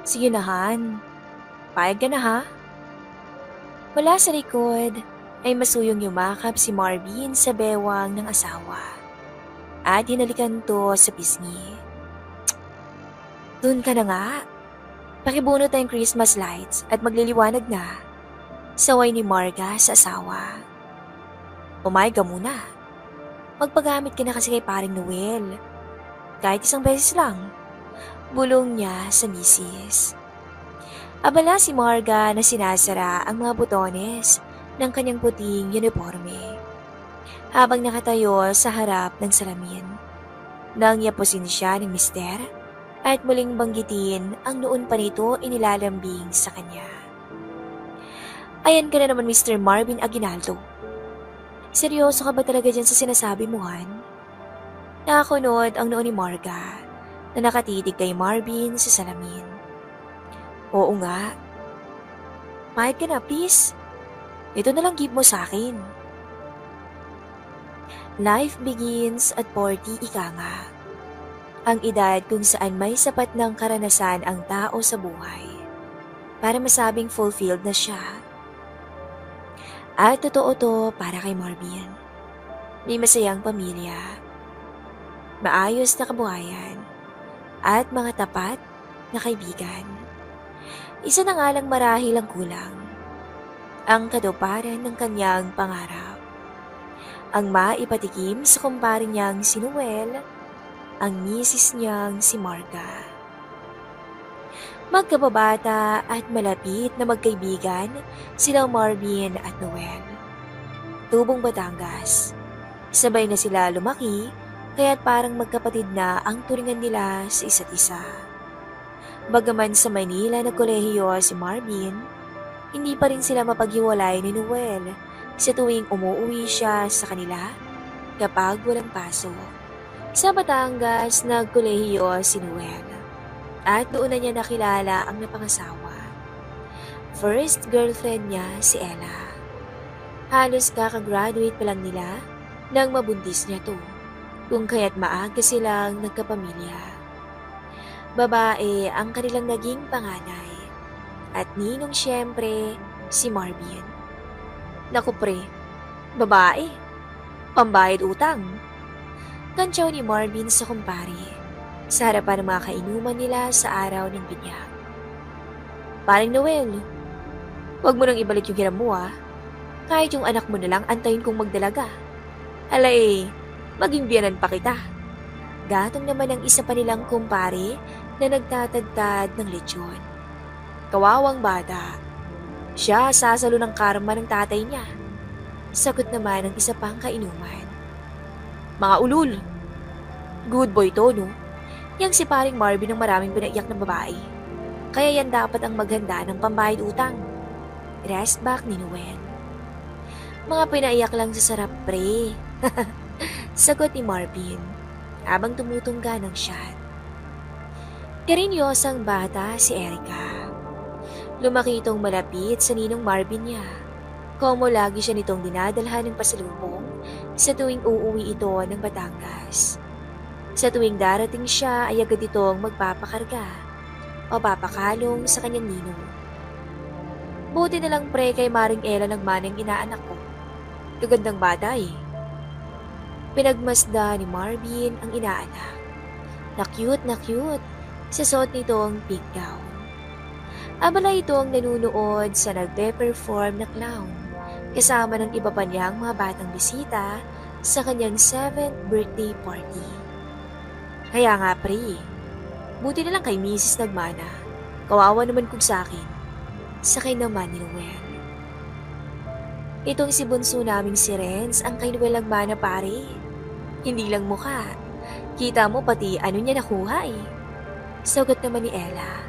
Sige na Han, payag ka na ha? Mula sa likod ay masuyong yumakap si Marvin sa bewang ng asawa at hinalikan to sa pisngi. Doon ka na nga, pakibunot na yung Christmas lights at magliliwanag na. Saway ni Marga sa asawa. Pumayag ka muna. Magpagamit ka na kasi kay paring Noel. Kahit isang beses lang. Bulong niya sa misis. Abala si Marga na sinasara ang mga butones ng kanyang puting uniforme. Habang nakatayo sa harap ng salamin. Nang yapusin siya ng mister at muling banggitin ang noon pa nito inilalambing sa kanya. Ayan ka na naman Mr. Marvin Aguinaldo. Seryoso ka ba talaga dyan sa sinasabi mo, Han? Nakakunod ang noon ni Marga na nakatitig kay Marvin sa salamin. Oo nga. Mahit ka na, please. Ito na lang give mo sa akin. Life begins at 40 ika nga. Ang edad kung saan may sapat ng karanasan ang tao sa buhay para masabing fulfilled na siya. At totoo to para kay Marvin. May masayang pamilya, maayos na kabuhayan, at mga tapat na kaibigan. Isa na nga lang marahil ang kulang. Ang katuparan ng kanyang pangarap. Ang maipatikim sa kumpare niyang si Noel, ang misis niyang si Marga. Magkababata at malapit na magkaibigan sila Marvin at Noel. Tubong Batangas. Sabay na sila lumaki kaya't parang magkapatid na ang turingan nila sa isa't isa. Bagaman sa Maynila nagkolehiyo si Marvin, hindi pa rin sila mapaghiwalay ni Noel sa tuwing umuwi siya sa kanila kapag walang pasok. Sa Batangas nagkolehiyo si Noel. At doon na niya nakilala ang napangasawa. First girlfriend niya si Ella. Halos kakagraduate pa lang nila nang mabuntis niya to, kung kaya't maaga silang nagkapamilya. Babae ang kanilang naging panganay at ninong siyempre si Marvin. Naku pre, babae, pambayad utang. Kantsaw ni Marvin sa kumpare. Sa harapan ng mga kainuman nila sa araw ng binyag. Paring Noel, huwag mo nang ibalik yung hiram mo Kahit yung anak mo na lang antayin kong magdalaga. Alay, maging biyanan pa kita. Gatong naman ang isa pa nilang kumpare na nagtatagtad ng lechon. Kawawang bata. Siya sasalo ng karma ng tatay niya. Sagot naman ng isa pang kainuman. Mga ulul. Good boy to, no? Yang si paring Marvin ang maraming pinaiyak ng babae. Kaya yan dapat ang maghanda ng pambayad utang. Rest back ni Noel. Mga pinaiyak lang sa sarap pre. Sagot ni Marvin habang tumutungga ng shot. Karinyosang bata si Erica. Lumaki itong malapit sa ninong Marvin niya. Komo lagi siya nitong dinadalhan ng pasalubong sa tuwing uuwi ito ng Batangas. Sa tuwing darating siya ay agad itong magpapakarga o papakalong sa kanyang ninong. Buti na lang pre kay Maring Ella nagmanang inaanak ko. Gagandang bata Pinagmasda ni Marvin ang inaanak. Na cute sa suot nitong pink gown. Abala itong nanunood sa nagpe-perform na clown kasama ng iba pa niyang mga batang bisita sa kanyang 7th birthday party. Kaya nga pre, buti na lang kay Mrs. Nagmana. Kawawa naman kung sa akin. Sakay naman ni Noel. Itong si bunso naming si Renz ang kay Noel Nagmana pare. Hindi lang mukha. Kita mo pati ano niya nakuha Sagot naman ni Ella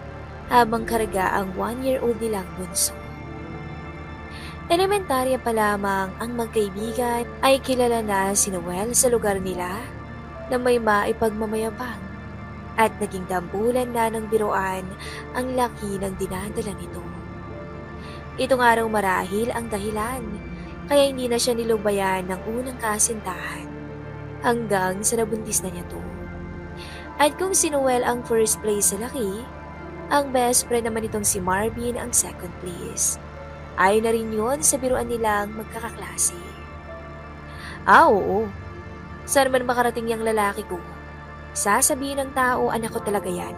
habang karga ang 1-year-old nilang bunso. Elementarya pa lamang ang magkaibigan ay kilala na si Noel sa lugar nila na may maipagmamayabang at naging dambulan na ng biruan ang laki ng dinadala nito. Itong araw marahil ang dahilan kaya hindi na siya nilubayan ng unang kasintahan hanggang sa nabuntis na niya to. At kung si Noel ang first place sa laki, Ang best friend naman itong si Marvin ang second place. Ayaw na rin yun sa biruan nilang magkakaklase. Oo. Saan man makarating yung lalaki ko? Sasabihin ng tao, anak ko talaga yan.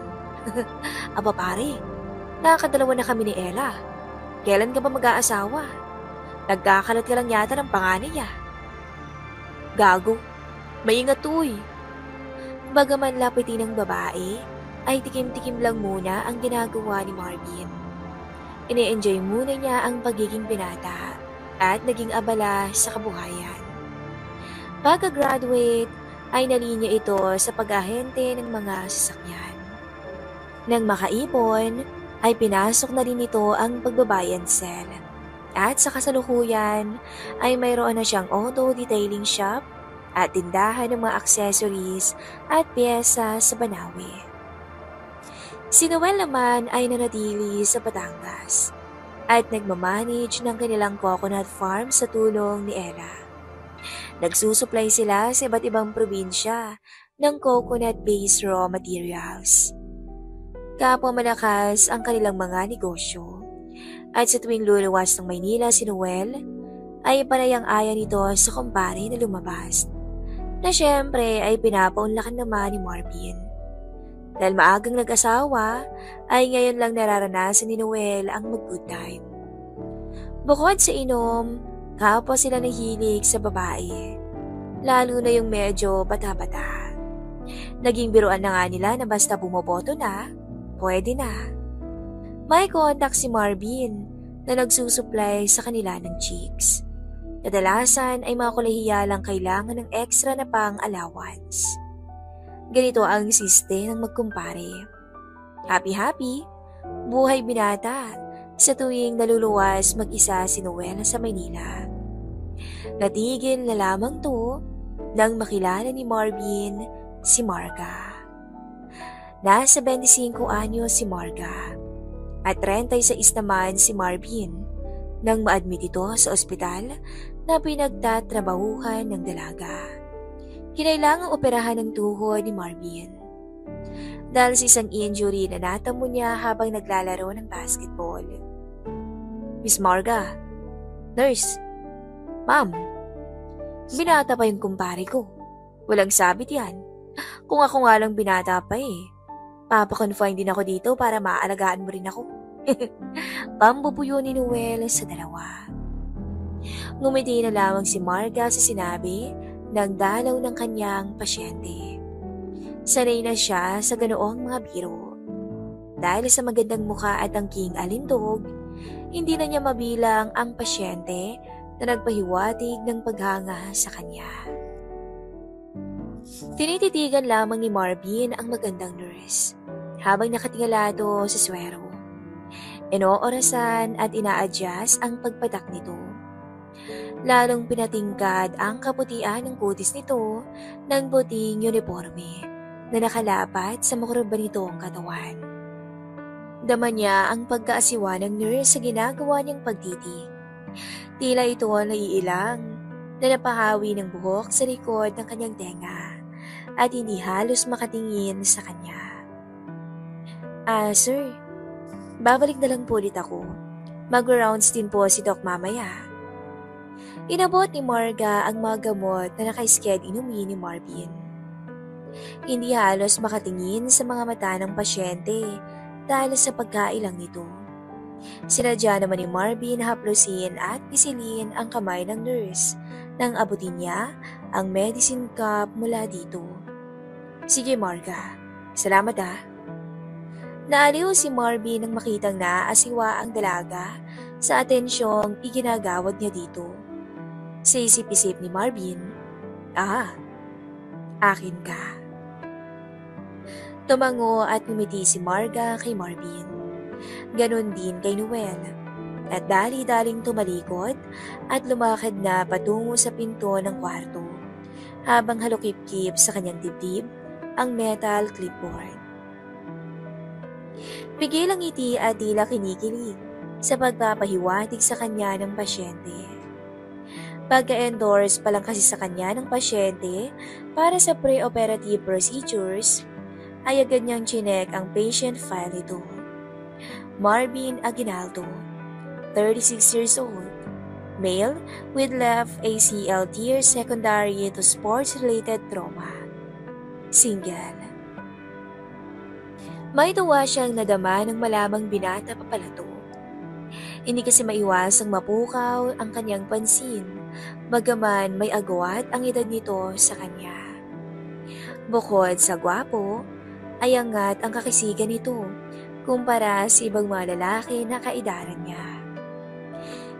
Aba pare, nakakadalawa na kami ni Ella. Kailan ka ba mag-aasawa? Nagkakalat ka lang yata ng panganay ah. Gago, maingat uy. Bagaman lapitin ng babae, ay tikim-tikim lang muna ang ginagawa ni Marvin. Ine-enjoy muna niya ang pagiging binata at naging abala sa kabuhayan. Pagka-graduate, ay nalinya ito sa pag-ahente ng mga sasakyan. Nang makaipon, ay pinasok na rin ito ang pagbabayan cell. At sa kasalukuyan, ay mayroon na siyang auto detailing shop at tindahan ng mga accessories at pyesa sa Banawe. Si Noel naman ay nanatili sa Batangas at nagmamanage ng kanilang coconut farm sa tulong ni Ella. Nagsusupply sila sa iba't ibang probinsya ng coconut-based raw materials. Kapwa malakas ang kanilang mga negosyo at sa tuwing luluwas ng Maynila si Noel ay panayang-aya nito sa kumpare na lumabas na syempre ay pinapaunlakan naman ni Marvin. Dahil maagang nag-asawa ay ngayon lang nararanasan ni Noel ang mag-good time. Bukod sa inom, kapwa sila nahilig sa babae, lalo na yung medyo bata-bata. Naging biruan na nga nila na basta bumoboto na, pwede na. May contact si Marvin na nagsusupply sa kanila ng chicks. Kadalasan ay mga kolehiya lang kailangan ng extra na pang-allowance. Ganito ang siste ng magkumpare. Happy-happy, buhay binata sa tuwing naluluwas mag-isa si Noel sa Maynila. Natigil na lamang to nang makilala ni Marvin si Marga. Nasa 25 anyo si Marga at 36 naman si Marvin nang ma-admit ito sa ospital na pinagtatrabahuhan ng dalaga. Kinailangang operahan ng tuhod ni Marvin dahil sa isang injury na natamo niya habang naglalaro ng basketball. Miss Marga, nurse, ma'am, binata pa yung kumpare ko. Walang sabit yan. Kung ako nga lang binata pa eh. Papakonfine din ako dito para maaalagaan mo rin ako. Pambubuyo ni Noel sa dalawa. Ngumiti na lamang si Marga sa sinabi ng dalaw ng kanyang pasyente. Sanay na siya sa ganoong mga biro. Dahil sa magandang mukha at tangking alindog, hindi na niya mabilang ang pasyente na nagpahiwatig ng paghanga sa kanya. Tinititigan lamang ni Marvin ang magandang nurse habang nakatingala ito sa swero. Inoorasan at ina-adjust ang pagpatak nito. Lalong pinatingkad ang kaputian ng kutis nito ng puting uniforme na nakalapat sa makurba nitong katawan. Dama niya ang pagkaasiwa ng nurse sa ginagawa niyang pagtitig. Tila ito naiilang na napahawi ng buhok sa likod ng kanyang tenga at hindi halos makatingin sa kanya. Sir, babalik na lang po ulit ako. Mag-rounds din po si Doc mamaya. Inabot ni Marga ang mga gamot na naka-sked inumin ni Marvin. Hindi halos makatingin sa mga mata ng pasyente dahil sa pagkailang nito. Sinadya naman ni Marvin na haplusin at pisilin ang kamay ng nurse nang abutin niya ang medicine cup mula dito. Sige Marga, salamat ah. Naaliw si Marvin nang makitang naaasiwa ang dalaga sa atensyong iginagawad niya dito. Sa isip-isip ni Marvin, akin ka. Tumango at ngumiti si Marga kay Marvin. Ganon din kay Noel. At dali-daling tumalikod at lumakad na patungo sa pinto ng kwarto habang halukip-kip sa kanyang dibdib ang metal clipboard. Pigil ang ngiti at tila kinikilig sa pagpapahiwatig sa kanya ng pasyente. Pagka-endorse pa lang kasi sa kanya ng pasyente para sa pre-operative procedures, ay agad niyang chinek ang patient file nito Marvin Aguinaldo, 36 years old, male with left ACL tear secondary to sports-related trauma. Single. May tuwa siyang nadama ng malamang binata pa pala to. Hindi kasi maiwasang mapukaw ang kanyang pansin, bagaman may agwat ang edad nito sa kanya. Bukod sa gwapo, ay angat ang kakisigan nito kumpara sa ibang mga lalaki na kaedaran niya.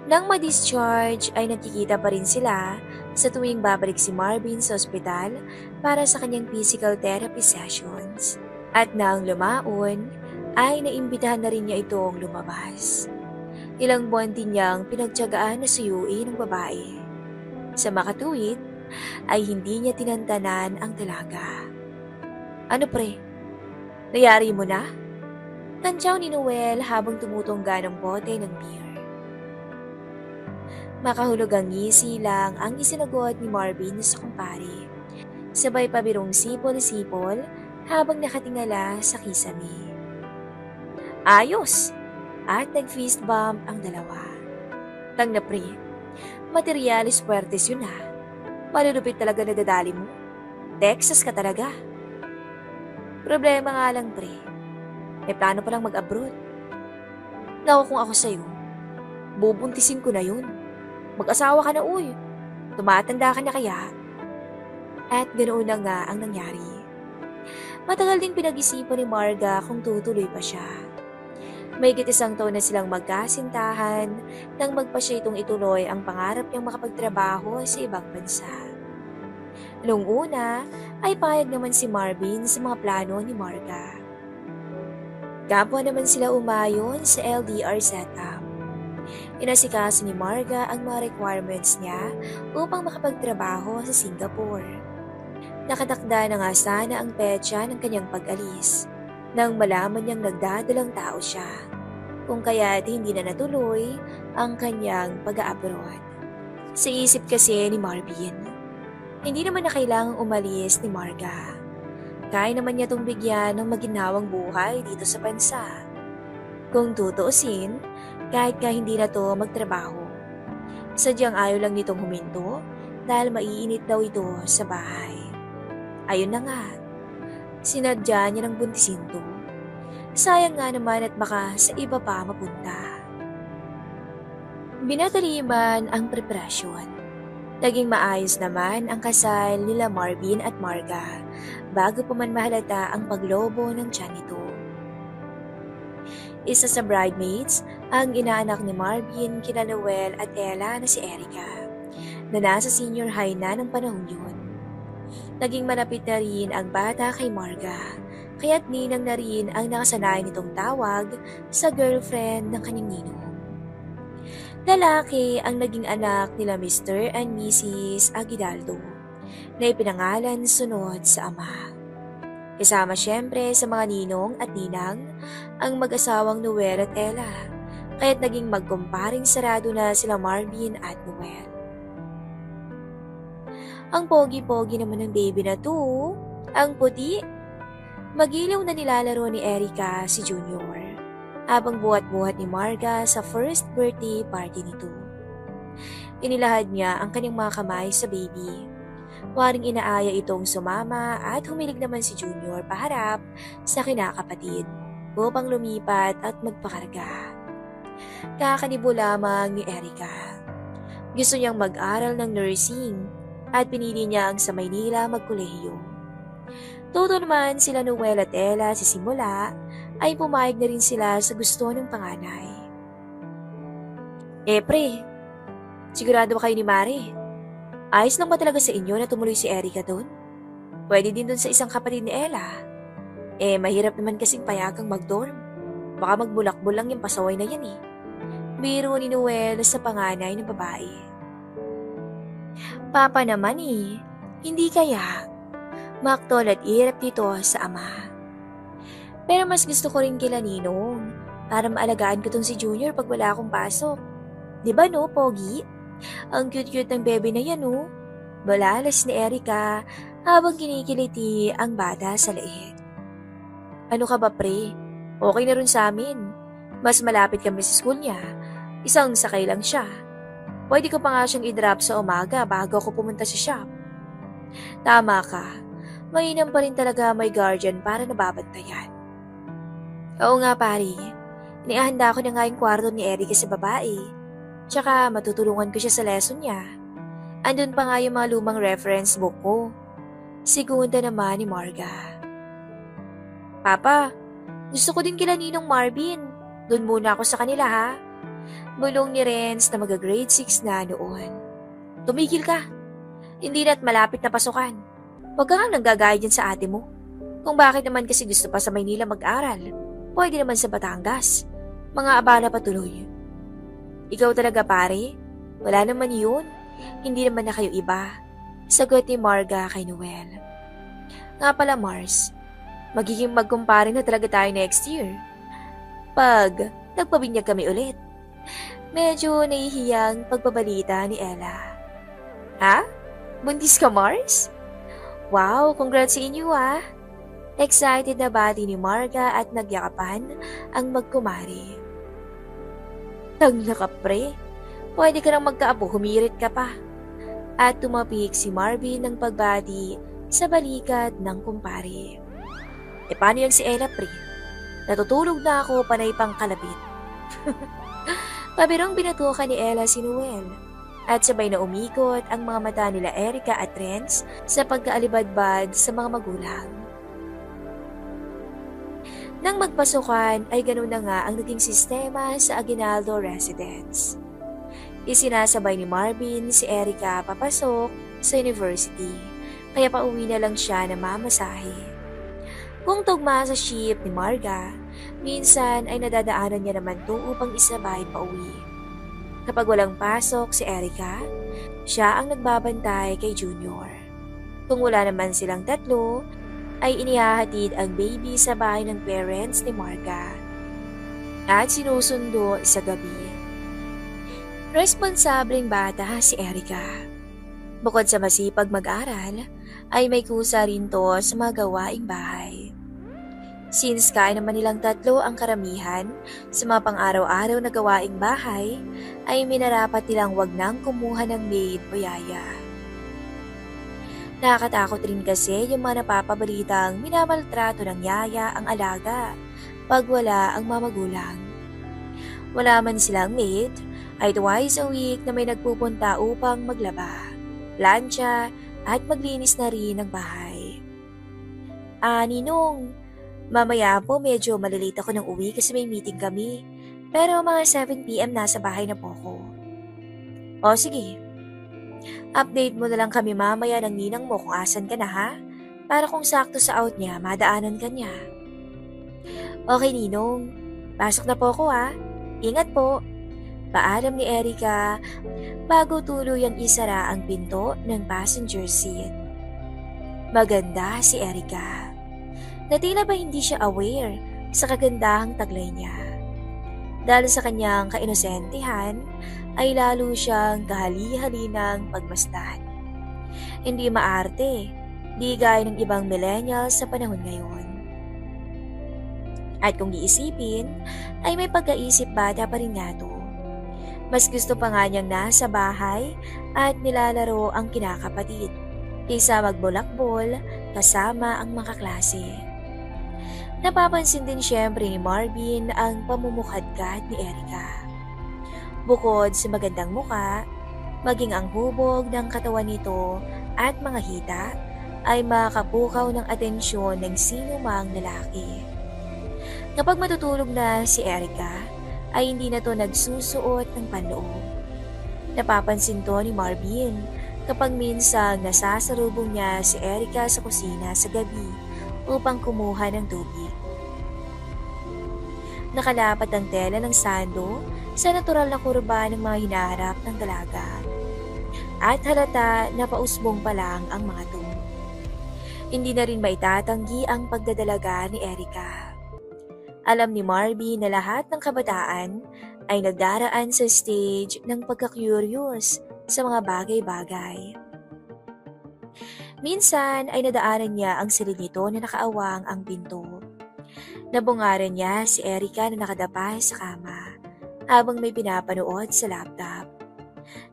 Nang ma-discharge ay nakikita pa rin sila sa tuwing babalik si Marvin sa ospital para sa kanyang physical therapy sessions. At nang lumaon, ay naimbitahan na rin niya itong lumabas. Ilang buwan din niyang pinagtiyagaan na suyuin ng babae. Sa makatuwid, ay hindi niya tinantanan ang dalaga. Ano pre? Nayari mo na? Tansyaw ni Noel habang tumutungga ng bote ng beer. Makahulog ang ngisi lang ang isinagot ni Marvin sa kumpare. Sabay pabirong sipol-sipol habang nakatingala sa kisame. Ayos! At nag-fist bump ang dalawa. Tang na pre, materialis puertes yun ha. Malulupit talaga na dadali mo. Texas ka talaga. Problema nga lang pre, may plano palang mag-abroad. Naku kung ako sa'yo, bubuntisin ko na yun. Mag-asawa ka na uy. Tumatanda ka na kaya. At ganoon na nga ang nangyari. Matagal ding pinag-isipan ni Marga kung tutuloy pa siya. May isang taon na silang magkasintahan nang magpa siya itong ituloy ang pangarap niyang makapagtrabaho sa ibang bansa. Noong una ay payag naman si Marvin sa mga plano ni Marga. Kapwa naman sila umayon sa LDR setup. Inasikaso ni Marga ang mga requirements niya upang makapagtrabaho sa Singapore. Nakatakda na nga sana ang petsa ng kanyang pag-alis nang malaman niyang nagdadalang tao siya, kung kaya't hindi na natuloy ang kanyang pag-a-abroad. Sa isip kasi ni Marvin, hindi naman na kailangang umalis ni Marga. Kaya naman niya itong bigyan ng maginhawang buhay dito sa bansa. Kung tutuusin, kahit ka hindi na to magtrabaho. Sadyang ayaw lang nitong huminto dahil maiinit daw ito sa bahay. Ayun na nga, sinadya niya ng buntisin to. Sayang nga naman at baka sa iba pa mapunta. Binataliman ang preparasyon. Naging maayos naman ang kasal nila Marvin at Marga bago pa man mahalata ang paglobo ng tiyan nito. Isa sa bridesmaids ang inaanak ni Marvin kina Noel at Ella na si Erica, na nasa senior high na ng panahon yun. Naging malapit na rin ang bata kay Marga, kaya't ninang na rin ang nakasanay nitong tawag sa girlfriend ng kanyang ninong. Lalaki ang naging anak nila Mr. and Mrs. Aguinaldo, na ipinangalan sunod sa ama. Kasama siyempre sa mga ninong at ninang ang mag-asawang Noel at Ella, kaya't naging magkumparing sarado na sila Marvin at Noel. Ang pogi-pogi naman ng baby na to, ang puti. Magilaw na nilalaro ni Erica si Junior, habang buhat-buhat ni Marga sa first birthday party nito. Inilahad niya ang kanyang mga kamay sa baby. Waring inaaya itong sumama at humilig naman si Junior paharap sa kinakapatid upang lumipat at magpakarga. Kakanibo lamang ni Erica. Gusto niyang mag-aral ng nursing at pinili niya ang sa Maynila magkolehiyo. Todo naman sila Noel at Ella sa simula ay pumayag na rin sila sa gusto ng panganay. Pre, sigurado ba kayo ni Mare? Ayos lang ba talaga sa inyo na tumuloy si Erica doon? Pwede din doon sa isang kapatid ni Ella. Mahirap naman kasing payagang mag-dorm. Baka magbulakbol lang yung pasaway na yan eh. Biro ni Noel sa panganay ng babae. Papa naman hindi kaya. Maktol at hirap dito sa ama. Pero mas gusto ko rin kila Ninong para maalagaan ko tong si Junior pag wala akong pasok. Diba no, Pogi? Ang cute-cute ng bebe na yan no? Balalas ni Erica habang kinikiliti ang bata sa leeg. Ano ka ba pre? Okay na rin sa amin. Mas malapit kami sa school niya. Isang sakay lang siya. Pwede ko pa nga siyang i-drop sa umaga bago ako pumunta sa shop. Tama ka. Mainam pa rin talaga may guardian para nababantayan. Oo nga pare. Inihanda ko na nga yung kwarto ni Erica sa babae. Tsaka matutulungan ko siya sa lesson niya. Andun pa nga yung mga lumang reference book ko. Segunda naman ni Marga. Papa, gusto ko din kila Ninong Marvin. Doon muna ako sa kanila ha. Bulong ni Renz na mag-grade 6 na noon. Tumigil ka. Hindi na't malapit na pasukan. Huwag ka nga nanggagaya dyan sa ate mo. Kung bakit naman kasi gusto pa sa Maynila mag-aral, pwede naman sa Batangas. Mga abala patuloy. Ikaw talaga pare? Wala naman yun. Hindi naman na kayo iba. Sagot ni Marga kay Noel. Nga pala Mars, magiging magkumpare na talaga tayo next year. Pag nagpabinyag kami ulit. Medyo nahihiyang pagbabalita ni Ella. Ha? Buntis ka Mars? Wow, congrats sa inyo ah. Excited na bati ni Marga at nagyakapan ang magkumari. Tangla ka pre, pwede ka nang magkaapo, humirit ka pa. At tumapik si Marvin ng pagbati sa balikat ng kumpare. E paano yan si Ella pre? Natutulog na ako panay pang kalabit. Pabirong binatukan ni Ella si Noel at sabay na umikot ang mga mata nila Erica at Renz sa pagkaalibadbad sa mga magulang. Nang magpasukan ay ganun na nga ang naging sistema sa Aguinaldo Residence. Isinasabay ni Marvin si Erica papasok sa university, kaya pauwi na lang siya na mamasahe. Kung tugma sa ship ni Marga, minsan ay nadadaanan niya naman to upang isabay pauwi. Kapag walang pasok si Erica, siya ang nagbabantay kay Junior. Kung wala naman silang tatlo, ay inihahatid ang baby sa bahay ng parents ni Marga at sinusundo sa gabi. Responsableng bata si Erica. Bukod sa masipag mag-aral, ay may kusa rin to sa mga gawaing bahay. Since kaya naman nilang tatlo ang karamihan sa mga pang-araw-araw na gawaing bahay, ay minarapat nilang wag nang kumuha ng maid o yaya. Nakakatakot rin kasi yung mga napapabalitang minamaltrato ng yaya ang alaga pag wala ang mamagulang. Wala man silang maid, ay twice a week na may nagpupunta upang maglaba, plancha, at maglinis na rin ng bahay. Ninong, mamaya po medyo malilate ako ng uwi kasi may meeting kami, pero mga 7 PM nasa bahay na po ako. O sige, update mo na lang kami mamaya ng ninang mo kung asan ka na ha, para kung sakto sa out niya, madaanan ka niya. Okay ninong, pasok na po ako ha, ingat po. Paalam ni Erica bago tuluyang isara ang pinto ng passenger seat. Maganda si Erica. Na tila ba hindi siya aware sa kagandahang taglay niya. Dahil sa kanyang kainosentihan, ay lalo siyang kahali-halinang pagmasdan. Hindi maarte, di gaya ng ibang millennials sa panahon ngayon. At kung iisipin, ay may pagkaisip bata pa rin nga to. Mas gusto pa nga niyang nasa bahay at nilalaro ang kinakapatid kaysa magbulakbol kasama ang mga klase. Napapansin din siyempre ni Marvin ang pamumukhadkad ni Erica. Bukod sa magandang muka, maging ang hubog ng katawan nito at mga hita ay makapukaw ng atensyon ng sino mang lalaki. Kapag matutulog na si Erica, ay hindi na to nagsusuot ng panloob. Napapansin to ni Marvin kapag minsang nasasalubong niya si Erica sa kusina sa gabi upang kumuha ng tubig. Nakalapat ang tela ng sando sa natural na kurba ng mga hinaharap ng dalaga. At halata na pausbong pa lang ang mga to. Hindi na rin maitatanggi ang pagdadalaga ni Erica. Alam ni Marvin na lahat ng kabataan ay nagdaraan sa stage ng pagka-curious sa mga bagay-bagay. Minsan ay nadaanan niya ang silid nito na nakaawang ang pinto. Nabungaran niya si Erica na nakadapa sa kama habang may pinapanood sa laptop.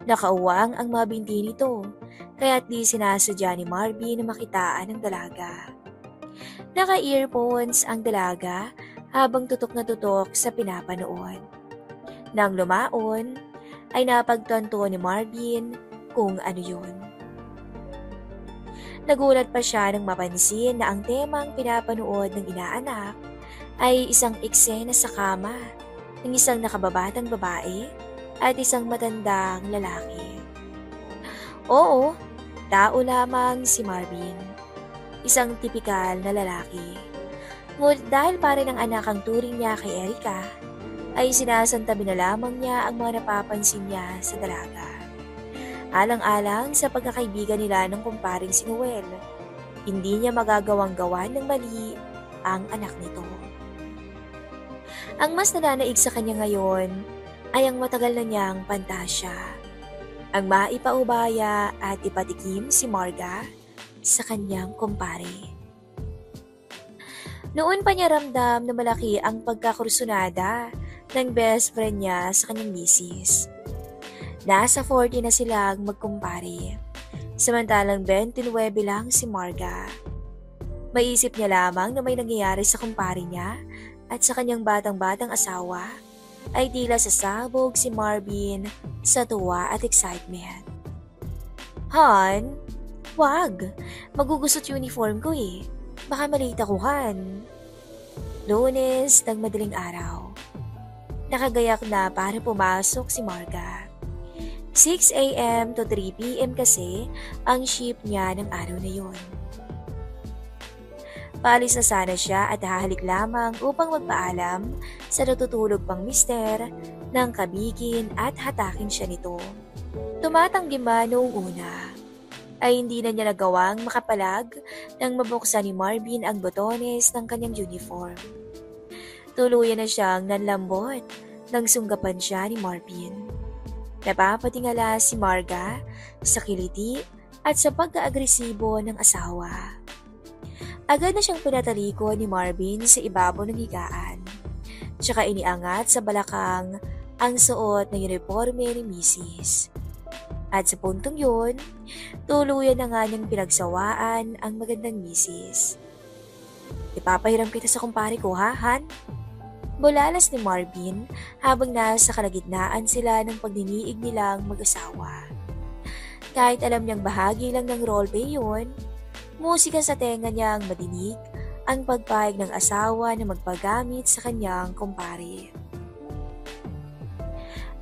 Nakauwang ang mga binti nito, kaya't di sinasadya ni Marvin na makitaan ang dalaga. Naka-earphones ang dalaga habang tutok na tutok sa pinapanood. Nang lumaon, ay napagtanto ni Marvin kung ano yun. Nagulat pa siya nang mapansin na ang temang pinapanood ng inaanak ay isang eksena sa kama ng isang nakababatang babae at isang matandang lalaki. Oo, tao lamang si Marvin. Isang tipikal na lalaki. Ngunit dahil pare ng anak ang turing niya kay Erica, ay sinasantabi na lamang niya ang mga napapansin niya sa dalaga. Alang-alang sa pagkakaibigan nila ng kumparing si Noel, hindi niya magagawang gawan ng mali ang anak nito. Ang mas nananaig sa kanya ngayon ay ang matagal na niyang pantasya, ang maipaubaya at ipatikim si Marga sa kanyang kumpare. Noon pa niya ramdam na malaki ang pagkakursunada ng best friend niya sa kanyang misis. Nasa 40 na silang magkumpare, samantalang 29 lang si Marga. Maisip niya lamang na may nangyayari sa kumpare niya at sa kanyang batang-batang asawa ay tila sasabog si Marvin sa tuwa at excitement. Han, wag! Magugusot uniform ko eh. Baka malita ko, Han. Lunes ng madaling araw. Nakagayak na para pumasok si Marga. 6 a.m. to 3 p.m. kasi ang shift niya ng araw na yon. Paalis na sana siya at hahalik lamang upang magpaalam sa natutulog pang mister nang kabigin at hatakin siya nito. Tumatanggi man noong una, ay hindi na niya nagawang makapalag nang mabuksan ni Marvin ang botones ng kanyang uniform. Tuluyan na siyang nanlambot nang sunggapan siya ni Marvin. Napapatingala si Marga sa kiliti at sa pagka-agresibo ng asawa. Agad na siyang pinataliko ni Marvin sa ibabaw ng higaan. Tsaka iniangat sa balakang ang suot ng uniforme ni Mrs. At sa puntong yun, tuluyan na nga niyang pinagsawaan ang magandang Mrs. Ipapahiram kita sa kumpare ko, ha, Han? Bulalas ni Marvin habang nasa kalagitnaan sila ng pagdiniig nilang mag-asawa. Kahit alam niyang bahagi lang ng roleplay yun, musika sa tenga niyang madinig ang pagpayag ng asawa na magpagamit sa kanyang kumpare.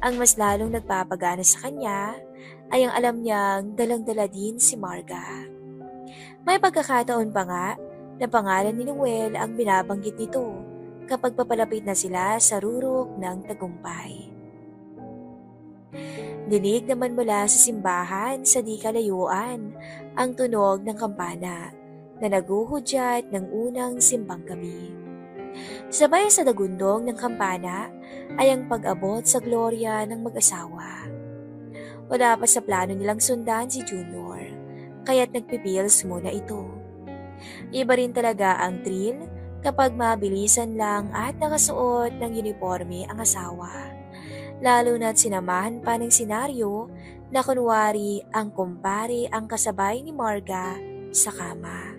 Ang mas lalong nagpapagana sa kanya ay ang alam niyang dalang-dala din si Marga. May pagkakataon pa nga na pangalan ni Noel ang binabanggit nito kapag papalapit na sila sa rurok ng tagumpay. Dinig naman mula sa simbahan sa di kalayuan ang tunog ng kampana na naguhudyat ng unang simbang gabi. Sabay sa dagundong ng kampana ay ang pag-abot sa glorya ng mag-asawa. Wala pa sa plano nilang sundan si Junior, kaya't nagpipils muna ito. Iba rin talaga ang thrill kapag mabilisan lang at nakasuot ng uniforme ang asawa. Lalo na't sinamahan pa ng senaryo na kunwari ang kumpare ang kasabay ni Marga sa kama.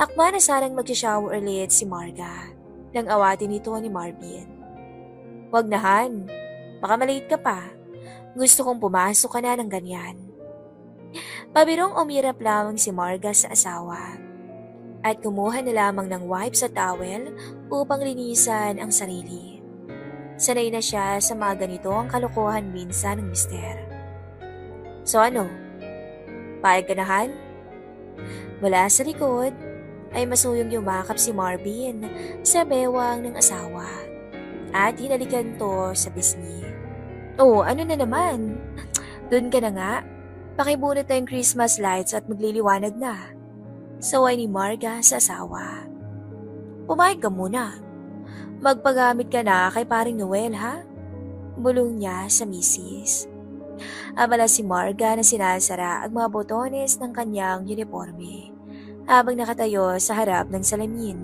Akma na sanang mag-shower ulit si Marga nang awatin nito ni Marvin. Wag na, Han. Baka malate ka pa. Gusto kong pumasok ka na ng ganyan. Pabirong umirap lamang si Marga sa asawa at kumuha na lamang ng wipes at towel upang linisan ang sarili. Sanay na siya sa mga ganitong kalokohan minsan ng mister. So ano? Paeg ka na, Han? Mula sa likod ay masuyong yumakap si Marvin sa bewang ng asawa at hinalikan to sa pisngi. Oh, ano na naman? Doon ka na nga. Pakibunot na yung Christmas lights at magliliwanag na. Saway ni Marga sa asawa. Pumayag ka muna. Magpagamit ka na kay paring Noel, ha? Bulong niya sa misis. Abala si Marga na sinasara ang mga botones ng kanyang uniforme habang nakatayo sa harap ng salamin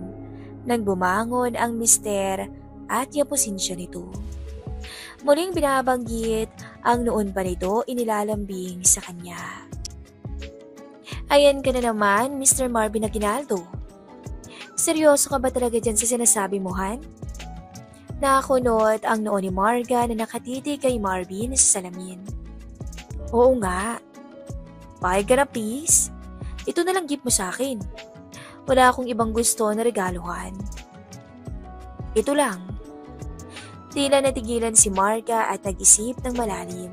nang bumangon ang mister at yapusin siya nito. Muling binabanggit ang noon pa nito inilalambing sa kanya. Ayan ka na naman, Mr. Marvin Aguinaldo. Seryoso ka ba talaga dyan sa sinasabi mo, Han? Nakakunot ang noo ni Marga na nakatitig kay Marvin sa salamin. Oo nga. Pahig ka na please. Ito na lang gift mo sa akin. Wala akong ibang gusto na regaluhan. Ito lang. Tila natigilan si Marga at nag-isip ng malalim.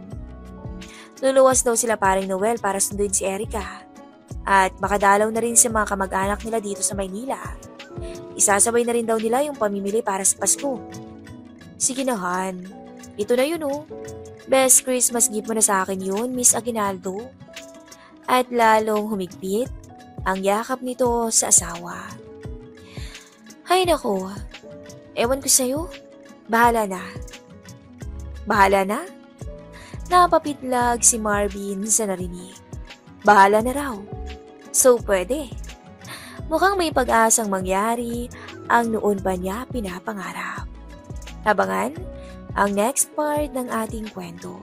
Luluwas daw sila paring Noel para sunduin si Erica. At makadalaw na rin sa mga kamag-anak nila dito sa Maynila. Isasabay na rin daw nila yung pamimili para sa Pasko. Sige na, Han. Ito na yun oh. Best Christmas gift mo na sa akin yun, Miss Aguinaldo. At lalong humigpit ang yakap nito sa asawa. Hay nako, ewan ko sa'yo. Bahala na. Bahala na? Napapitlag si Marvin sa narinig. Bahala na raw. So pwede. Mukhang may pag-asang mangyari ang noon pa niya pinapangarap. Abangan ang next part ng ating kwento.